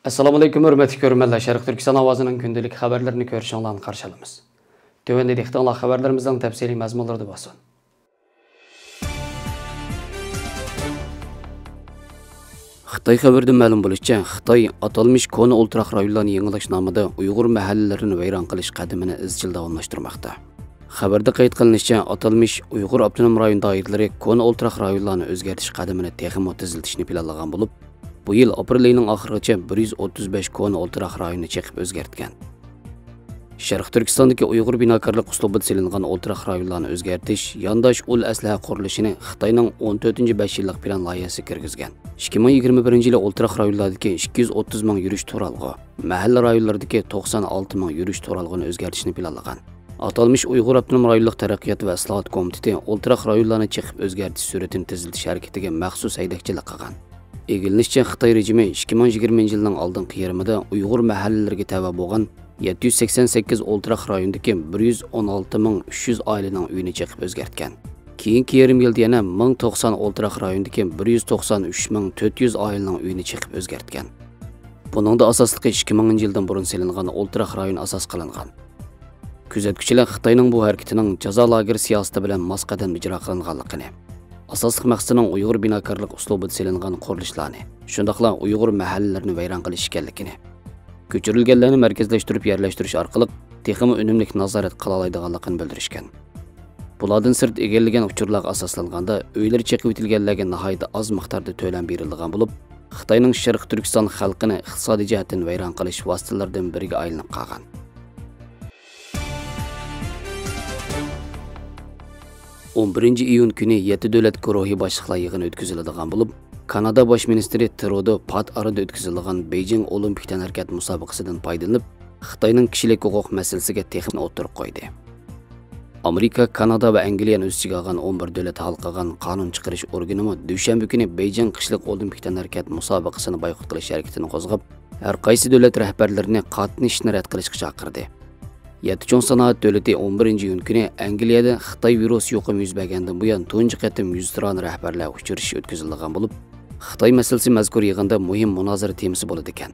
Assalamu alaykum, hörmətli görürmənlər. Şərq Türkistan avazının gündəlik xəbərlərini görüşənlərini qarşılamız. Tövəndə dixtanlar xəbərlərimizdən təfsili məzmunları basın. Xitay xəbərdə məlum bolishicha, Xitay atalmış kona ultraq rayonlarni yangilash nomida Uyg'ur mahallalarini vayron qilish qadamini izchil davomlashtirmoqda. Xabarda qayd qilinishicha, atalmış Uyg'ur avtonom rayon doiralari kona ultraq rayonlarni o'zgartirish qadamini texmo tiziltishni planlagan bo'lib, bu yil aprel oyining oxirigacha 135 kona o'ltiraq rayonni chekib o'zgartgan. Sharq Turkistondagi Uyg'ur binokorlik uslubida silingan o'ltiraq rayonlarni o'zgartish yondosh ul aslaha qurilishini Xitoyning 14-5 yillik plan loyihasi kirgizgan. 2021 yili o'ltiraq rayonlardagi 230 ming yurish to'ralg'i, mahalla rayonlaridagi 96 ming yurish to'ralg'ini o'zgartishni planlagan. Atalmış Uyg'ur avtonom rayonlik taraqqiyot va islohot komiteti o'ltiraq rayonlarni chekib o'zgartish suratini tiziltish harakatiga maxsus haydakchilik qilgan. Egilinishçe Xitay rejimi 2020 yılının aldınqı yarımida Uyghur mahallelerine tava bo'lgan 788 o'ltiraq rayondagi 116.300 ailening uyini chekib o'zgartgan. Keyingi yarim yilda yana 1090 o'ltiraq rayondagi 193.400 ailening uyini chekib o'zgartgan. Buningda asosligi 2000 yildan burun silingan o'ltiraq rayon asos qilingan. Kuzatuvchilar Xitoyning bu harakatining jazo lager siyosati bilan mos qadam ijro qilinganligini, asosliq maqsadining Uyg'ur binokorlik uslubida silingan qurilishlarni, shundaqla Uyg'ur mahallalarini vayron qilish ekanligini, ko'chirilganlarni markazlashtirib yerlashtirish orqali texmi unumli nazorat qila oladiganligini bildirishgan. Bulardan sirt egallangan uchurlarga asoslanganda uylar chekib o'tilganlarga nihoyatda oz miqdorda to'lam berilgan bo'lib, Xitoyning Sharq Turkiston xalqini iqtisodiy jihatdan vayron qilish vositalaridan biriga aylanib qolgan. 11 iyun günü 7 davlat guruhi boshliqlar yig'ini o'tkaziladigan bo'lib, Kanada bosh ministri Trudeau pat arada o'tkazilgan Beijing Olimpik tanharkat musobaqasidan foydalanib, Xitoyning kishilik huquq masalasiga texnik o'tirib qo'ydi. Amerika, Kanada va Angliyani o'z ichiga olgan 11 davlat hal qilgan qonun chiqarish organimi dushanba kuni Beijing qishliq Olimpik tanharkat musobaqasini boykot qilish harakatini qo'zg'ab, har qaysi davlat rahbarlarini qatnashishni rad qilishga chaqirdi. Yetichon sanoat davlati 11 iyun kuni Angliyada Xitoy virusi yuqumi yuz bergandan buyon tunji qatim 100 ron rahbarlar uchrashish o'tkazilgan bo'lib, Xitoy masalasi mazkur yig'inda muhim munozara temasi bo'ladi ekan.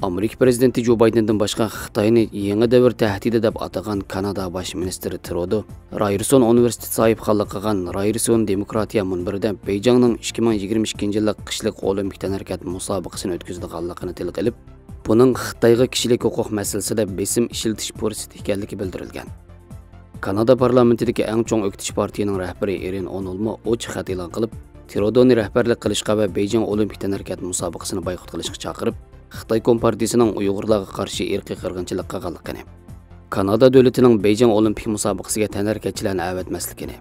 Amerika prezidenti Joe Bidendan boshqa Xitoyni yangi davr tahdidi deb atagan Kanada bosh ministri Trudeau, Ryerson universiteti sohibxonlik qilgan Ryerson demokratiya munbirida Beijingning 2022 yillik qishliq olimpik tanharkat musobaqasini o'tkazilganligini tilga olib, buning Xitoyga kishilik huquq masalasida besim ishiltish fursati ekanligi bildirilgan. Kanada parlamentidagi eng chong o'qitish partiyaning rahbari Erin O'Nilmi ochiq xat e'lon qilib, Trudeau'ni rahbarlik qilishga va Beijing Olimpik tanharkat musobaqasini boykot qilishga chaqirib, Xitoy Kompartiyasining Uyg'urlarga qarshi irqiy qirg'inchilik qilganligini, Kanada davlatining Beijing Olimpik musobaqasiga tanharkatchilarni avatmasligini,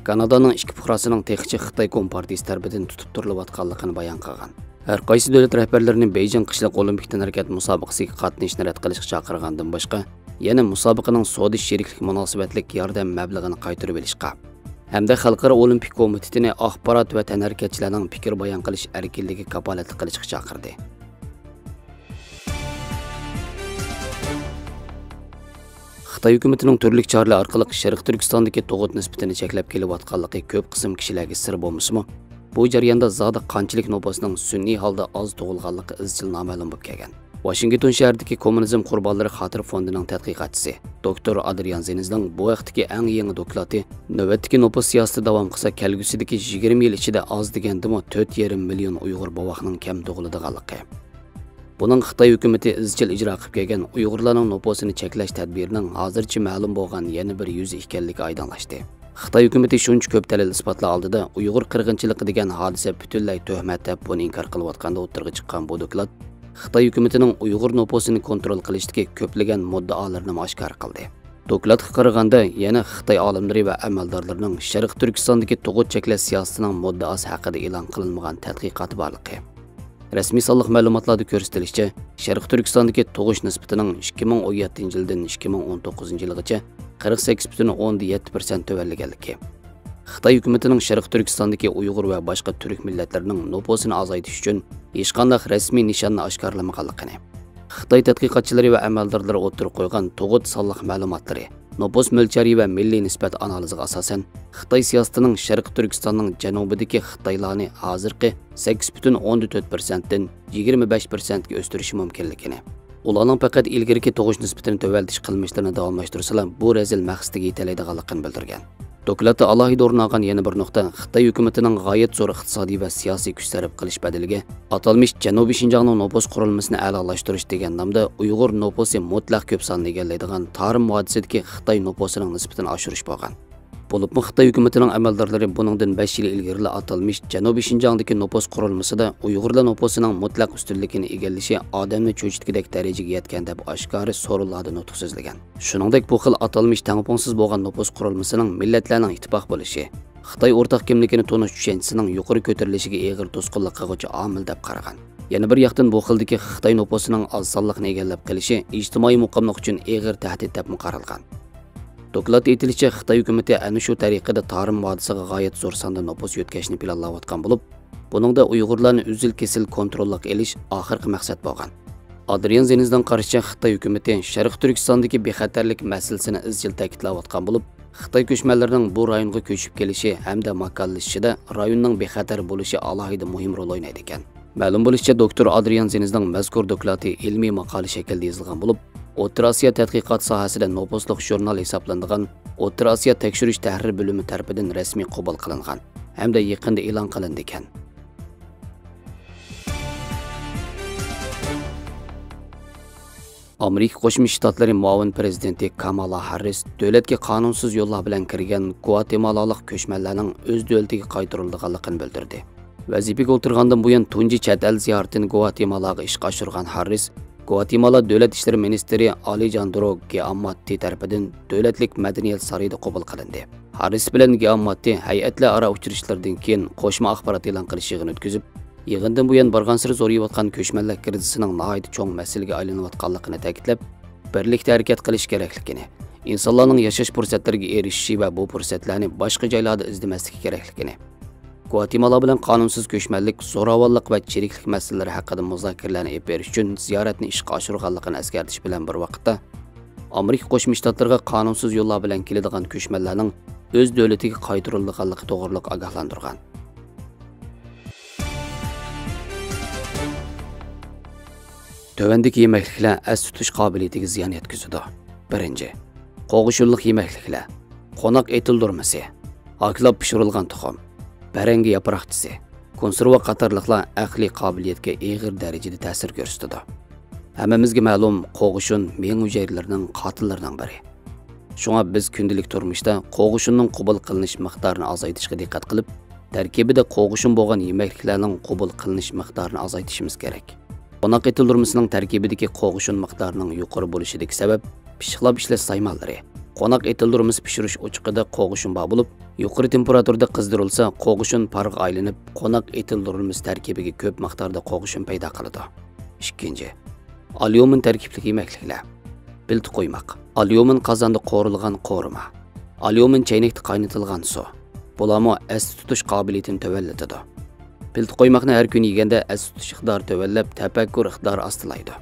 Kanadaning ikki fuqarosining teqichi Xitoy Kompartiyasi tarafidan tutib turilayotganligini bayon qilgan. Har qaysi davlat rahbarlarining Beijing qishliq olimpik tanharkat musobaqasiga qatnashishni rad qilishga chaqirgandan boshqa, yana musobaqaning sodi sheriklik munosabatlik yordam mablag'ini qaytarib olishga hamda xalqaro olimpik komitetini axborot va tanharkatchilarning fikr bayon qilish erkinligi kafolatli qilishga chaqirdi. Xitoy hukumatining turli choralar orqali Sharq Turkistondagi tug'ut nisbatini cheklab kelayotganligi ko'p qism kishilarga sir bo'lmasa-mu, bu jarayonda zodi qanchalik nopasning sun'iy holda oz tug'ilganligi izchil noma'lum bo'lib kelgan. Washington shahridagi kommunizm qurbonlari xotir fondining tadqiqotchisi Dr. Adrian Zenizning bu vaqtdagi eng yangi doklati navbatdagi nopas siyosati davom qilsa kelgusidagi 20 yil ichida oz degandimi 4,5 million Uyg'ur bovoqning kam tug'iladiganligi. Buning Xitoy hukumati izchil ijro qilib kelgan Uyg'urlarning nopasini cheklash tadbirining hozircha ma'lum bo'lgan yana bir yuzi ekanligi oydinlashdi. Xitoy hukumati shuncha ko'p dalil isbotlar oldida Uyg'ur qirg'inchiligi degan hodisa butunlay tuhmat deb buni inkor qilayotganda o'tirg'i chiqqan bu doklad Xitoy hukumatining Uyg'ur nopasini kontrol qilishdagi ko'plagan muddaolarni oshkor qildi. Dokladga qaraganda yana Xitoy olimlari va amaldorlarining Sharq Turkistondagi tug'ut cheklash siyosatining muddaosi haqida e'lon qilinmagan tadqiqot borligi. Rasmiy sonliq ma'lumotlarda ko'rsatilishicha, Sharq Turkistondagi tug'ish nisbatining 2017 yildan 2019 yilgacha 48,7% tuvanlaganligi. Xitoy hukumatining Sharq Turkistondagi Uyg'ur va boshqa turk millatlarining nopasini azaytish uchun hech qanday rasmiy nishonni oshkorlamaganligini, Xitoy tadqiqotchilari va amaldorlari o'tirib qo'ygan tug'ut sonliq ma'lumotlari nopos mo'lchari va milliy nisbat analiziga asosan Xitoy siyosatining Sharq Turkistonning janubidagi Xitoylarni hozirgi 8,4% dan 25% ga o'stirishi mumkinligini, ularning faqat ilgirki tug'ish nisbatini tuvaltish qilmishlarini davomlashtirsalar bu rezil maqsadiga yetalaydiganligini bildirgan. Dokladda alohida o'rin olgan yana bir nuqta Xitoy hukumatining g'oyat zo'r iqtisodiy va siyosiy kuch sarf qilish badaliga atalmish Janubiy Shinjongning nopos qurilmasini a'lolashtirish degan nomda Uyg'ur noposi mutlaq ko'p sonli egallaydigan Tarim vodisidagi Xitoy noposining nisbatini oshirish bo'lgan. Bo'libmi Xitoy hukumatining amaldorlari buningdan 5 yil ilgari atalmish Janubiy Shinjongdagi nopos qurilmasida Uyg'urlar noposining mutlaq ustunligini egallashi odamni cho'chitgidek darajaga yetgan deb oshkora so'rovlarda nutq so'zlagan. Shuningdek bu xil atalmish tangpongsiz bo'lgan nopos qurilmasining millatlarning ittifoq bo'lishi, Xitoy o'rtaq kimligini tonish tushunchasining yuqori ko'tarilishiga eg'ir to'sqinlik qiluvchi omil deb qaragan. Yana bir yoqdan bu xildagi Xitoy noposining oz sonliqni egallab qolishi ijtimoiy muqimlik uchun eg'ir tahdid deb qaralgan. Doklad aytilishicha Xitoy hukumati ana shu tariqada Tarim vodisiga g'oyat zo'r sonda nopos yo'tkashni planlayotgan bo'lib, buningda Uyg'urlarni uzil-kesil kontrolga elish oxirgi maqsad bo'lgan. Adrian Zenizdan qarashicha Xitoy hukumati Sharq Turkistondagi bexatarlik masalasini izchil ta'kidlayotgan bo'lib, Xitoy ko'chmanlarining bu rayonga ko'chib kelishi hamda makonlashishida rayonning bexatar bo'lishi alohida muhim rol o'ynaydi ekan. Ma'lum bo'lishicha, doktor Adrian Zenizning mazkur doklati ilmiy maqola shaklida yozilgan bo'lib, O'rta Osiyo tadqiqot sohasida noposliq jurnal hisoblanadigan O'rta Osiyo tekshirish tahrir bo'limi tarafidan rasmiy qabul qilingan hamda yaqinda e'lon qilindi ekan. Amerika Qo'shma Shtatlari muavin prezidenti Kamala Harris davlatga qonunsiz yo'llar bilan kirgan Guatemalalik ko'chmanlarning o'z davlatiga qaytarilganligini bildirdi. Vazifaga o'tirgandan buyon tunji chet el ziyoratini Guatemalaga ishga oshirgan Harris Guatemala Davlat ishlari ministri Alejandro Giamatti tarafidan davlatlik madaniyat sarayida qabul qilindi. Harris bilan Giamatti hay'atlar aro uchrashuvlardan keyin qo'shma axborot e'lon qilish yig'ini o'tkazib, yig'indan buyon borgan-sari zo'rayotgan ko'chmanlar krizisining nihoyat cho'ng masalaga aylanayotganligini ta'kidlab, birlikda harakat qilish kerakligini, insonlarning yashash fursatlariga erishishi va bu fursatlarni boshqa joylarda izlamasligi kerakligini, Guatemala bilan qonunsiz ko'chmanlik, zo'ravonlik va chiriklik masalalari haqida muzokaralarni olib berish uchun ziyoratni ishga oshirganligini eskartish bilan bir vaqtda Amerika Qo'shma Shtatlariga qonunsiz yo'llar bilan keladigan ko'chmanlarning o'z davlatiga qaytarilganligi to'g'riliq ogohlantirgan. Tövendeki yemeklikler az tutuş kabiliyetiga ziyon yetkazadi. 1. Qo'g'ishunliq yemeklikler, qo'noq etildirmasi, haklab pishirilgan tuxum, barangi yaproqchisi, konserva qatorliqlar aqliy qobiliyatga eg'ir darajada ta'sir ko'rsatadi. Hammamizga ma'lum, qo'g'ishun ming hujayralarining qotillaridan biri. Shunga biz kundalik turmushda qo'g'ishunning qabul qilinish miqdorini azaytishga diqqat qilib, tarkibida qo'g'ishun bo'lgan yemekliklarning qabul qilinish miqdorini azaytishimiz kerak. Qo'noq etildirmasining tarkibidagi qo'g'ishun miqdorining yuqori bo'lishining sabab pishiqlab ishlash saymallari. Qo'noq etildirmasi pishirish o'chiqida qo'g'ishun bor bo'lib, yuqori temperaturada qizdirilsa, qo'g'ishun parga aylanib, qo'noq etildirmasi tarkibiga ko'p miqdorda qo'g'ishun paydo qiladi. 2. Alyumin tarkibli yemekliklar. Pilt qo'ymoq. Alyumin qozonda qo'rilgan qo'rima. Alyumin chaynakda qaynatilgan suv. Bularmo asli tutish qobiliyatini tovanlatadi. Pilt qo'ymoqni har kun yeganda asli tutish iqdori tovanlab, tafakkur iqdori ostilaydi.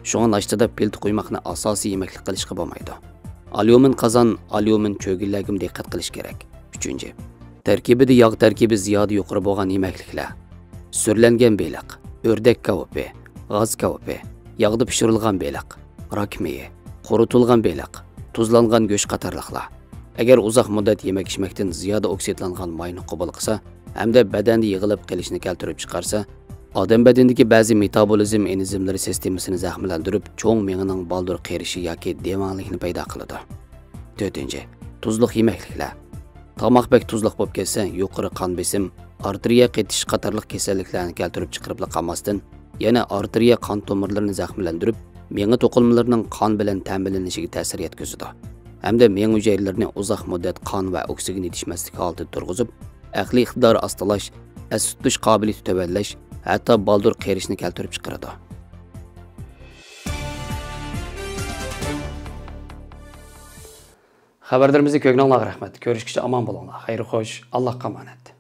Shunga nashtada pilt qo'ymoqni asosiy yemeklik qilishga bo'lmaydi. Alyumin qozon, alyumin cho'gillarga diqqat qilish kerak. 3. Tarkibida yog' tarkibi ziyoda yuqori bo'lgan yemekliklar. Surlangan beliq, o'rdak kavopi, g'oz kavopi, yog'da pishirilgan beliq, rakmiyi, quritilgan beliq, tuzlangan go'sht qatorliqlar. Agar uzoq muddat yemak-ichmakdan ziyoda oksidlangan mayni qabul qilsa, hamda badanda yig'ilib qolishni keltirib chiqarsa, odam badanidagi ba'zi metabolizm enzimlari sistemasini zaxmlantirib, cho'ng miyaning baldur qerishi yoki devonlikni paydo qiladi. 4. Tuzliq yemekliklar. Tomoq bek tuzliq bo'lib ketsa, yuqori qon besim, arteriya qetish qatorliq kasalliklarni keltirib chiqarib qolmasdan, yana arteriya qon tomirlarini zaxmlantirib, miya to'qilmalarining qon bilan ta'minlanishiga ta'sir yetkazadi. Hamda miya hujayralarini uzoq muddat qon va oksigen yetishmasligi holatida turg'izib, aqliy iqtidor ostilash, asli tutish qobiliyati tuvanlash, hatto baldur qerishni keltirib chiqaradi. Xabarlarimizni ko'ngildan rahmat. Ko'rishguncha omon bo'linglar. Xayr xo'sh, Allohga omonat.